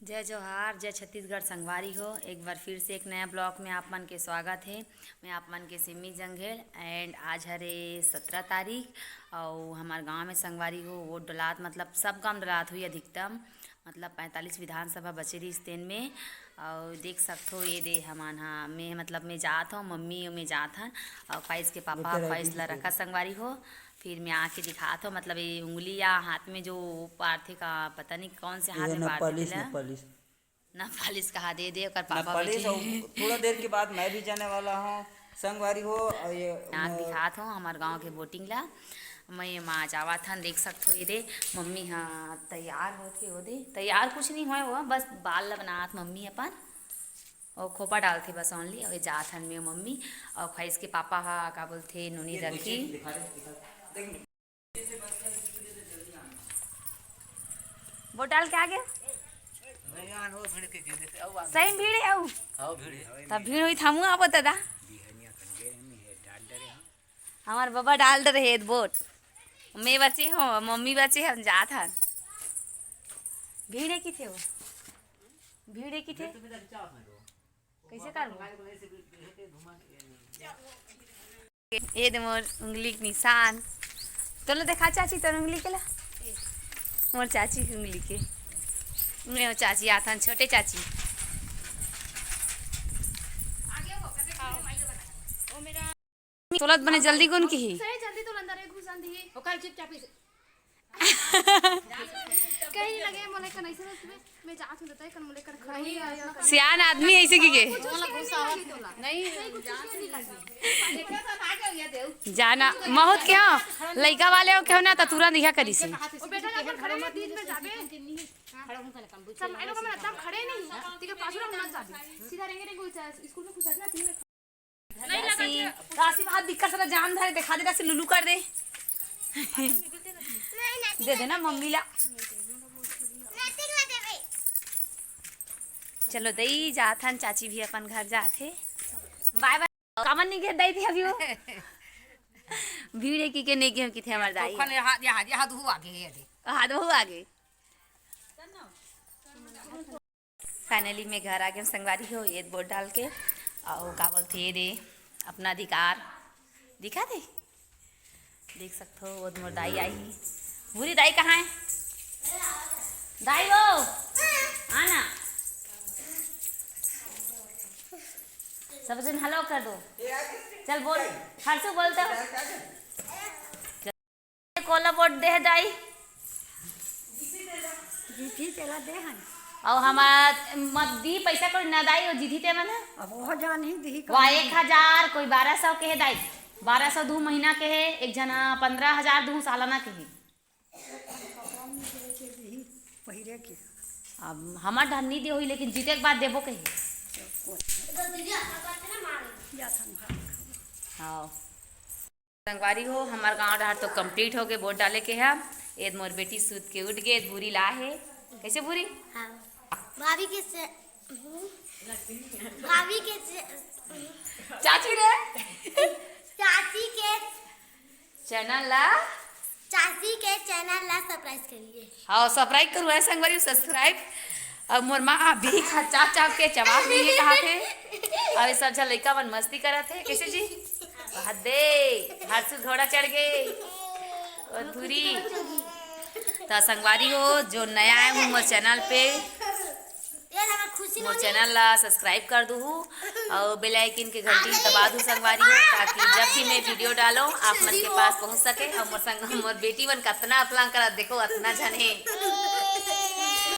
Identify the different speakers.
Speaker 1: जय जोहार, जय छत्तीसगढ़ संगवारी हो। एक बार फिर से एक नया ब्लॉग में आप मन के स्वागत है। मैं आप मन के सिमी जंघेल एंड आज हरे 17 तारीख और हमारे गांव में संगवारी हो वोट डलात मतलब सब काम डलात हुई अधिकतम मतलब 45 विधानसभा बचे रही इस दिन में। और देख सकते हो ये दे हमान हाँ मैं मतलब मैं जात हूँ मम्मी में जात हन और फाइस के पापा फाइस ला रखा संगवारी हो। फिर मैं आके दिखाता हूँ मतलब ये उंगली या हाथ में जो पार्थे का पता नहीं कौन से हाथ में पार्थे थे ना पालिश कहा दे और पापा
Speaker 2: नपालिश और
Speaker 1: बैठे
Speaker 2: थोड़ा देर के बाद मैं भी जाने वाला हूँ संगवारी हो और ये
Speaker 1: आँख दिखाता हूँ हमारे गांव के बोटिंग ला। मैं माँ जावा था देख सकते हो ये दे मम्मी हाँ तैयार होके हो दे तैयार कुछ नहीं हुआ हुआ बस बाल ला बनात मम्मी अपन और खोपा डालते बस ओनली और जात हन में मम्मी और खैस के पापा हा का बोलते नूनी रखी वो डाल के आ गया सही भीड़ है तब भीड़ हुई थामू आप दादा हमार बाबा डाल दे रहे बोट मैं बचे हो मम्मी बचे हम जात हन भीड़ है कि थे वो भीड़ है कि थे कैसे करूँ ये दे मोर उंगली के निशान तो लो देखा चाची तो उंगली के ला मोर चाची की उंगली के मेरे चाची आथन छोटे चाची तोलत बने जल्दी कौन की ही
Speaker 3: जल्दी तो अंदर घुस आंधी ओकर चुपचाप कहीं लगे मोले का नहीं समझ में मैं जात हूं बताए कन मोले का खड़ी
Speaker 1: सियान आदमी ऐसे की के
Speaker 3: नहीं
Speaker 1: जाना बहुत क्या लइका वाले हो क्यों ना त तुरंत दिखा करी से
Speaker 3: ओ बेटा अपन खड़े मत दिन में जाबे सब मैं लोग में एकदम खड़े नहीं ठीक है पाछू ना जाबे सीधा रहेंगे रे स्कूल में घुसना तीन में नहीं लगा
Speaker 1: राशि बहुत दिक्कत से जान धरे दिखा दे राशि लुलू कर दे दे देना मम्मी ला चलो दई जाथन चाची भी अपन घर जाते बाय बाय कामन नहीं घेर दई थी अभी वो भीड़ की के नहीं की थे हमार दाई हाथ बहु आगे फाइनली मैं घर आ गया संगवारी हो ये बोर्ड डाल के और का बोलते ये दे अपना अधिकार दिखा दे देख सकते हो वो मोर दाई आई ही बुरी दाई कहाँ है दाई वो आना सब जन हेलो कर दो चल बोल हर्षु बोलते हो कोला वोट दे दाई
Speaker 3: जीती चला दे हन
Speaker 1: और हमारा मत दी पैसा कोई ना दाई और जीती ते मना
Speaker 3: अब वो जान ही दी
Speaker 1: वह 1000 कोई 1200 के है दाई 1200 दू महीना के है एक जना 15,000 दू सालाना के है
Speaker 3: पहिरे के
Speaker 1: अब हमार धन्नी दे हुई लेकिन जीते के बाद देबो कही हाँ संगवारी हो हमार गांव डहार तो कंप्लीट हो गए वोट डाले के है एद मोर बेटी सूत के उठ गए बुरी ला है कैसे बुरी
Speaker 4: हाँ भाभी के
Speaker 1: चाची रे
Speaker 4: चाची के
Speaker 1: चैनल ला
Speaker 4: सरप्राइज करिए
Speaker 1: हाँ सब्सक्राइब करू है संगवारी सब्सक्राइब अब मोर माँ भी खा चाप चाप के चबाक नहीं कहा थे अब ये सब लड़का मन मस्ती करा थे कैसे जी हदे हर्षु घोड़ा चढ़ गए और धुरी तो संगवारी हो जो नया है वो मोर चैनल पे मोर चैनल ला सब्सक्राइब कर दू और बेल आइकन के घंटी दबा दू संगवारी हो ताकि जब भी मैं वीडियो डालो आप मन के पास पहुंच सके और मोर बेटी मन कतना अपना करा देखो अतना जने